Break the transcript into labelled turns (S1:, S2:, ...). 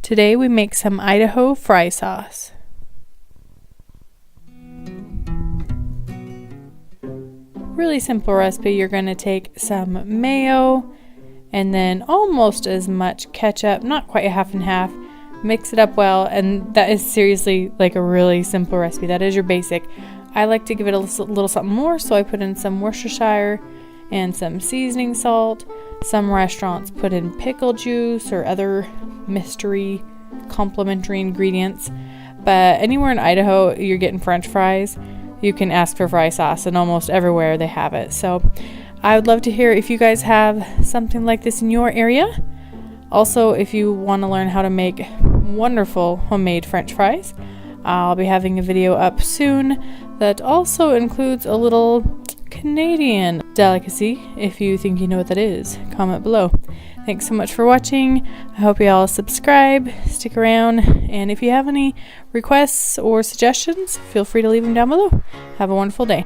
S1: Today we make some Idaho Fry Sauce. Really simple recipe. You're going to take some mayo and then almost as much ketchup, not quite half and half. Mix it up well, and that is seriously like a really simple recipe. That is your basic. I like to give it a little something more, so I put in some Worcestershire and some seasoning salt. Some restaurants put in pickle juice or other mystery complementary ingredients, but anywhere in Idaho you're getting French fries, you can ask for fry sauce, and almost everywhere they have it. So I would love to hear if you guys have something like this in your area. Also, if you want to learn how to make wonderful homemade French fries, I'll be having a video up soon that also includes a little Canadian delicacy. If you think you know what that is, comment below. Thanks so much for watching. I hope you all subscribe, stick around, and if you have any requests or suggestions, feel free to leave them down below. Have a wonderful day.